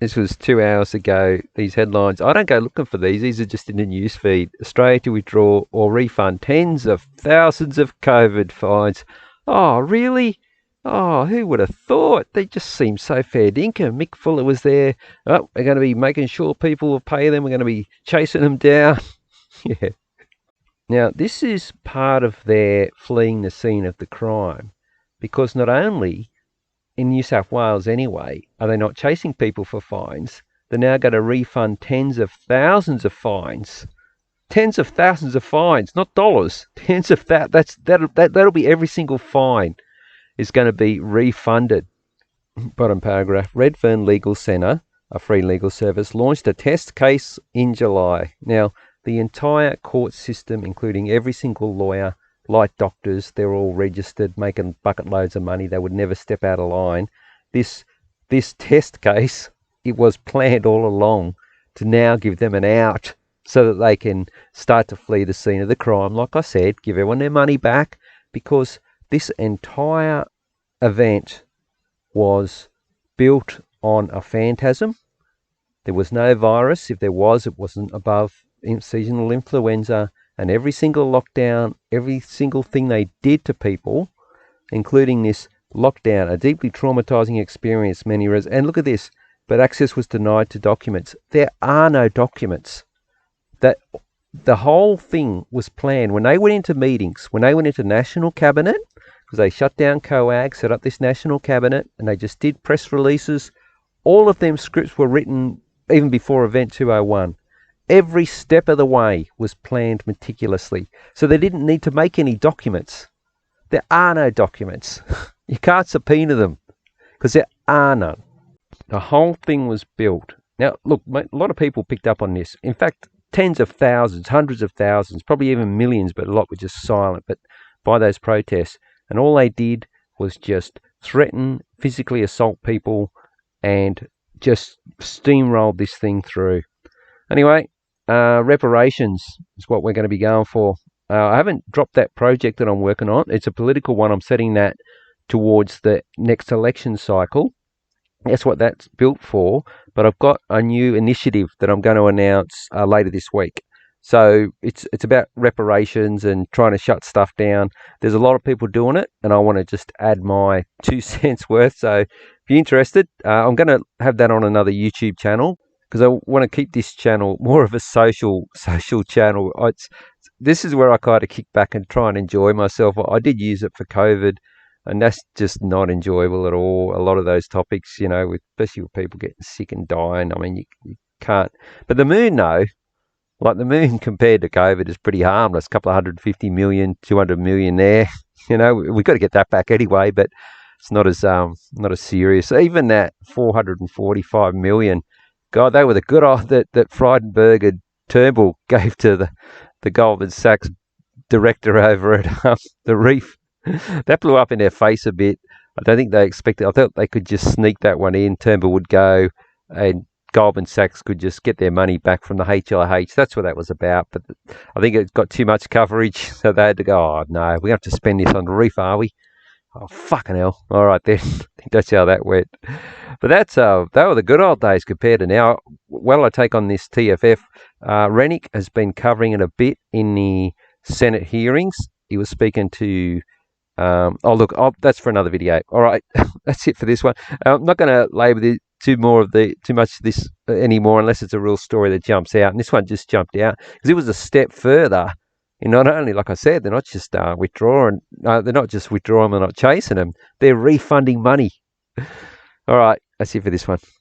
This was 2 hours ago. These headlines, I don't go looking for these. These are just in the news feed. Australia to withdraw or refund tens of thousands of COVID fines. Oh, really? Oh, who would have thought? They just seem so fair dinkum. Mick Fuller was there. Oh, we're going to be making sure people will pay them. We're going to be chasing them down. Yeah. Now, this is part of their fleeing the scene of the crime, because not only in New South Wales anyway are they not chasing people for fines, they're now going to refund tens of thousands of fines. Tens of thousands of fines, not dollars. Tens of that'll be every single fine is going to be refunded. Bottom paragraph. Redfern Legal Centre, a free legal service, launched a test case in July. Now, the entire court system, including every single lawyer, like doctors, they're all registered, making bucket loads of money. They would never step out of line. This test case, it was planned all along to now give them an out so that they can start to flee the scene of the crime. Like I said, give everyone their money back, because this entire event was built on a phantasm. There was no virus. If there was, it wasn't above seasonal influenza. And every single lockdown, every single thing they did to people, including this lockdown, a deeply traumatizing experience, and look at this, but access was denied to documents. There are no documents. That the whole thing was planned. When they went into meetings, when they went into national cabinet, because they shut down COAG, set up this national cabinet, and they just did press releases, all of them scripts were written even before Event 201. Every step of the way was planned meticulously. So they didn't need to make any documents. There are no documents. You can't subpoena them because there are none. The whole thing was built. Now, look, a lot of people picked up on this. In fact, tens of thousands, hundreds of thousands, probably even millions, but a lot were just silent by those protests. And all they did was just threaten, physically assault people, and just steamrolled this thing through. Anyway, reparations is what we're going to be going for. I haven't dropped that project that I'm working on. It's a political one. I'm setting that towards the next election cycle. That's what that's built for. But I've got a new initiative that I'm going to announce later this week. So it's about reparations and trying to shut stuff down. There's a lot of people doing it, and I want to just add my 2 cents worth. So if you're interested, I'm going to have that on another YouTube channel, because I want to keep this channel more of a social channel. This is where I kind of kick back and try and enjoy myself. I did use it for COVID, and that's just not enjoyable at all. A lot of those topics, especially with people getting sick and dying. I mean, you can't. But the moon, though, like the moon compared to COVID is pretty harmless. A couple of 150 million, 200 million there. We've got to get that back anyway, but it's not as serious. Even that 445 million. God, they were the good old that Frydenberg and Turnbull gave to the Goldman Sachs director over at the Reef. That blew up in their face a bit. I don't think they expected. I thought they could just sneak that one in. Turnbull would go, and Goldman Sachs could just get their money back from the HIH. That's what that was about. But I think it got too much coverage, so they had to go, oh, no, we have to spend this on the Reef, are we? Oh, fucking hell. All right, then. I think that's how that went. But they were the good old days compared to now. Well, I take on this TFF. Rennick has been covering it a bit in the Senate hearings. He was speaking to... that's for another video. All right, that's it for this one. I'm not going to labour too much of this anymore, unless it's a real story that jumps out. And this one just jumped out because it was a step further. And not only, like I said, they're not just withdrawing. They're not just withdrawing. They're not chasing them. They're refunding money. All right, that's it for this one.